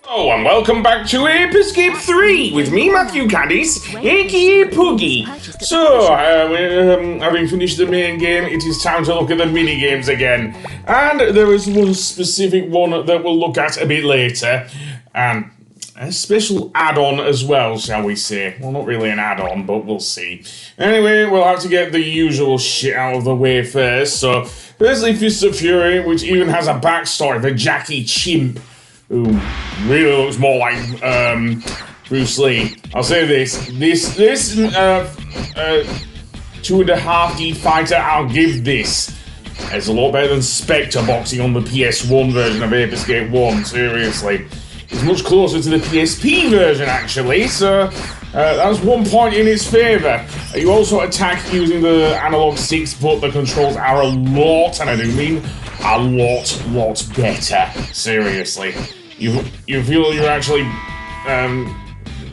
Oh, and welcome back to Ape Escape 3 with me, Matthew Caddis, aka Puggy. So, having finished the main game, it is time to look at the mini games again. And there is one specific one that we'll look at a bit later, and a special add-on as well, shall we say. Well, not really an add-on, but we'll see. Anyway, we'll have to get the usual shit out of the way first. So, firstly, Fist of Fury, which even has a backstory for Jackie Chimp, who really looks more like Bruce Lee. I'll say this 2.5D fighter, I'll give this. It's a lot better than Spectre boxing on the PS1 version of Ape Escape 1, seriously. It's much closer to the PSP version, actually, so that's 1 point in its favour. You also attack using the analog sticks, but the controls are a lot, and I do mean a lot better, seriously. You feel you're actually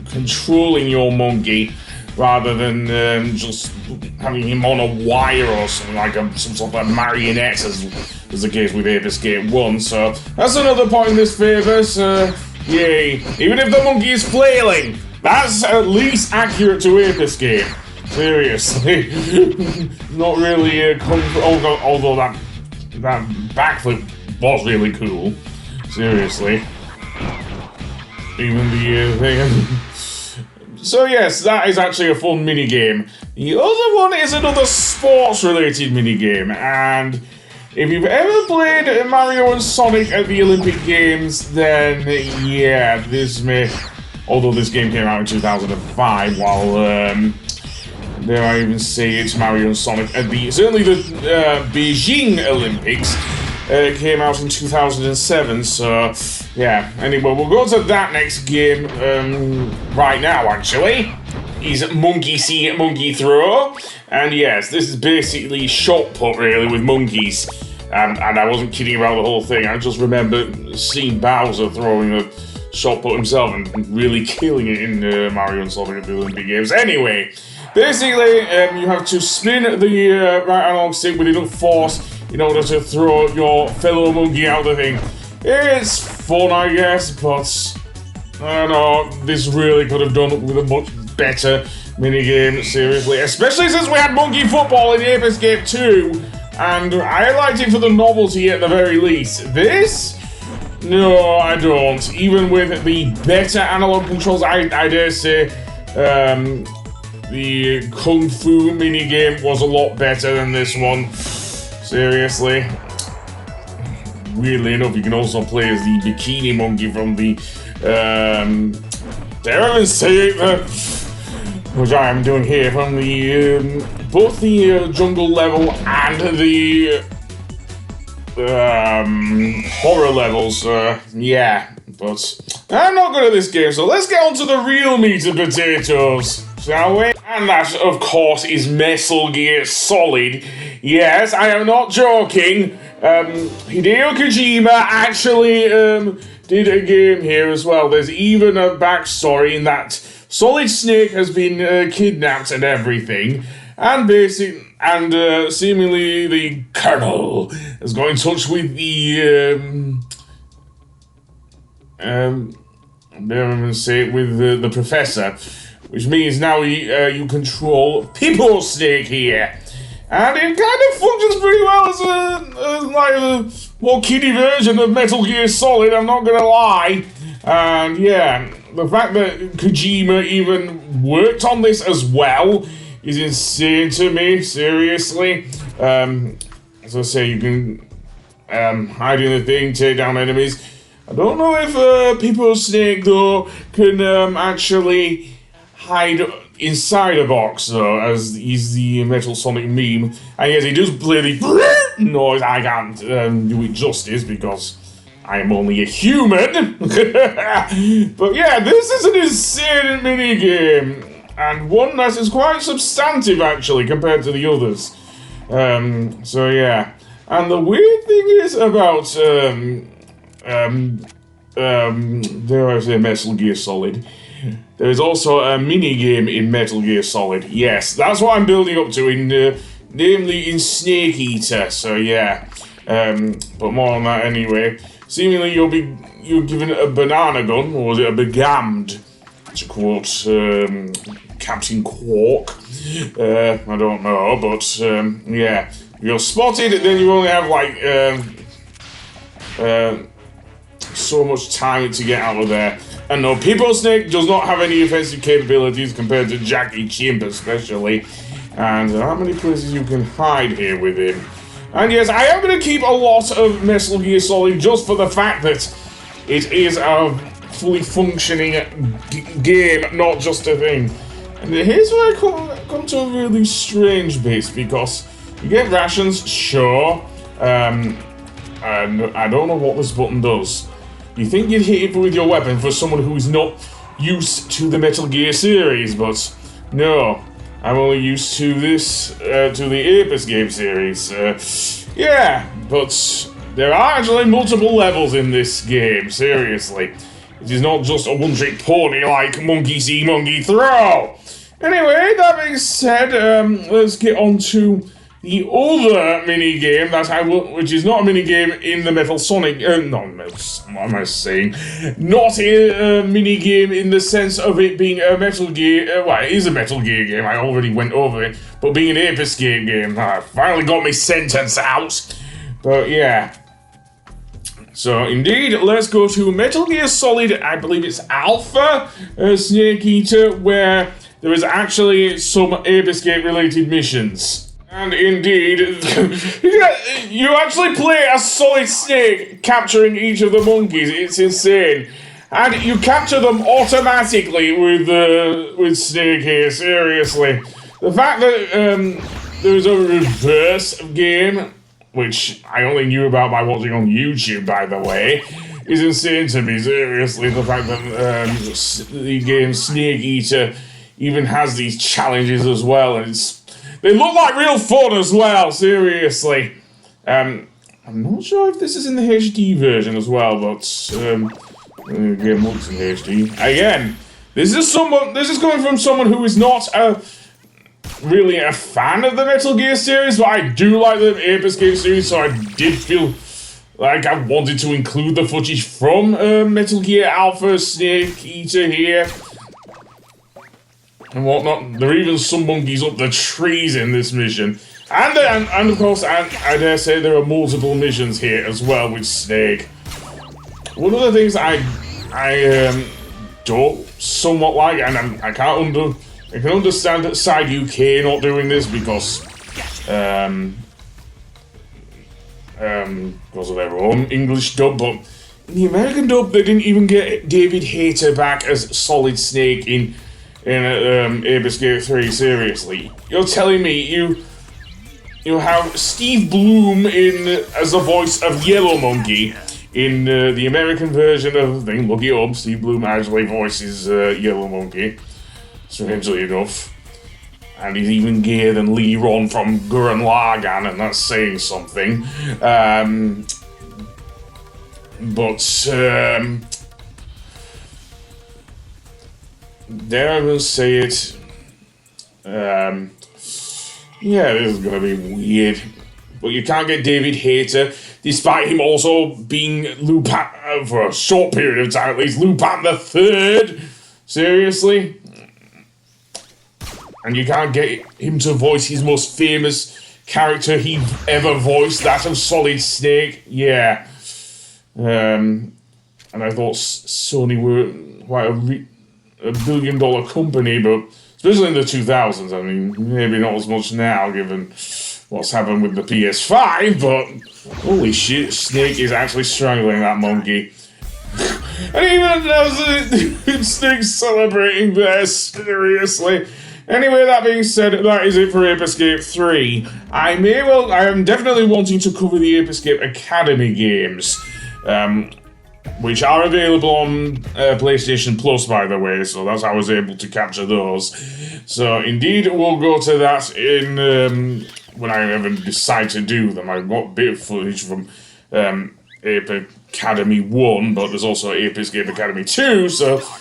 controlling your monkey rather than just having him on a wire or something like some sort of marionette, as the case with Ape Escape 1. So that's another point in this favour, so yay. Even if the monkey is flailing, that's at least accurate to Ape Escape. Seriously. Not really although that backflip was really cool. Seriously. Even the thing. So yes, that is actually a fun minigame. The other one is another sports-related minigame, and if you've ever played Mario and Sonic at the Olympic Games, then yeah, this may... Although this game came out in 2005, while dare I even say it's Mario and Sonic at certainly the Beijing Olympics came out in 2007, so yeah. Anyway, we'll go to that next game right now, actually. Is Monkey See, Monkey Throw. And yes, this is basically shot put, really, with monkeys. And I wasn't kidding about the whole thing. I just remember seeing Bowser throwing a shot put himself and really killing it in Mario and Sonic at the Olympic Games. Anyway, basically, you have to spin the right analog stick with enough force in order to throw your fellow monkey out the thing. It's fun, I guess, but I don't know, this really could have done with a much better minigame, seriously. Especially since we had monkey football in Ape Escape 2, and I liked it for the novelty at the very least. This? No, I don't. Even with the better analog controls, I dare say, the Kung Fu minigame was a lot better than this one. Seriously. Weirdly enough, you can also play as the bikini monkey from the, dare I even say it, which I am doing here, from the, both the jungle level and the, horror levels, yeah. But I'm not good at this game, so let's get on to the real meat and potatoes, shall we? And that, of course, is Mesal Gear Solid. Yes, I am not joking. Hideo Kojima actually did a game here as well. There's even a backstory in that Solid Snake has been kidnapped and everything, and seemingly the Colonel has got in touch with the the Professor, which means now you control People Snake here. And it kind of functions pretty well as a more kiddie version of Metal Gear Solid, I'm not gonna lie. And yeah, the fact that Kojima even worked on this as well is insane to me, seriously. As I say, you can hide in the thing, take down enemies. I don't know if People Snake, though, can actually hide inside a box, though, as he's the Metal Sonic meme. And yes, he does play the noise. I can't do it justice because I am only a human. But yeah, this is an insane minigame, and one that is quite substantive, actually, compared to the others. So yeah. And the weird thing is about, dare I say, Metal Gear Solid, there is also a mini-game in Metal Gear Solid. Yes, that's what I'm building up to, namely in Snake Eater, so yeah. But more on that anyway. seemingly you're given a banana gun, or was it a begammed, to quote Captain Quark. I don't know, but yeah. If you're spotted, then you only have like so much time to get out of there. And no, People Snake does not have any offensive capabilities compared to Jackie Chimp especially. And there aren't many places you can hide here with him. And yes, I am going to keep a lot of Mesal Gear Solid just for the fact that it is a fully functioning game, not just a thing. And here's where I come to a really strange bit, because you get rations, sure, and I don't know what this button does. You think you'd hit it with your weapon for someone who is not used to the Metal Gear series, but no. I'm only used to this, to the Apis game series. Yeah, but there are actually multiple levels in this game, seriously. It is not just a one-trick pony like Monkey See, Monkey Throw! Anyway, that being said, let's get on to the other mini-game that which is not a mini-game in the Metal Sonic, what am I saying? Not a mini-game in the sense of it being a Metal Gear, well, it is a Metal Gear game, I already went over it, but being an Apis game, I finally got my sentence out. But yeah. So indeed, let's go to Metal Gear Solid, I believe it's Alpha, Snake Eater, where there is actually some Apis related missions. And indeed, you actually play as Solid Snake capturing each of the monkeys. It's insane. And you capture them automatically with Snake here, seriously. The fact that there's a reverse game, which I only knew about by watching on YouTube, by the way, is insane to me, seriously. The fact that the game Snake Eater even has these challenges as well, and they look like real fun as well, seriously. I'm not sure if this is in the HD version as well, but the game looks in HD. Again, this is coming from someone who is not really a fan of the Metal Gear series, but I do like the Apis game series, so I did feel like I wanted to include the footage from Metal Gear Alpha Snake Eater here. And whatnot. There are even some monkeys up the trees in this mission. And of course, I dare say there are multiple missions here as well with Snake. One of the things I don't somewhat like, and I can understand that Side UK not doing this because of their own English dub, but in the American dub they didn't even get David Hayter back as Solid Snake in Apis Gear 3, seriously. You're telling me you have Steve Bloom as the voice of Yellow Monkey in the American version of the thing. Look it up, Steve Bloom actually voices Yellow Monkey, strangely enough. And he's even gayer than Lee Ron from Gurren Lagann, and that's saying something. Dare I will say it, yeah, this is gonna be weird, but you can't get David Hayter, despite him also being Lupin, for a short period of time at least, Lupin the Third, seriously? And you can't get him to voice his most famous character he ever voiced, that of Solid Snake, yeah. And I thought Sony were quite a billion-dollar company, but especially in the 2000s, I mean, maybe not as much now, given what's happened with the PS5, but holy shit, Snake is actually strangling that monkey. And even as Snake's celebrating there, seriously. Anyway, that being said, that is it for Apis Gear 3. I am definitely wanting to cover the Apis Gear Academy games. Which are available on PlayStation Plus, by the way, so that's how I was able to capture those. So, indeed, we'll go to that in when I ever decide to do them. I've got a bit of footage from Apis Academy 1, but there's also Apis Gear Academy 2,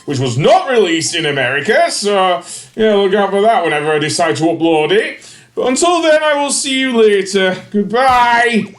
which was not released in America, so yeah, look out for that whenever I decide to upload it. But until then, I will see you later. Goodbye!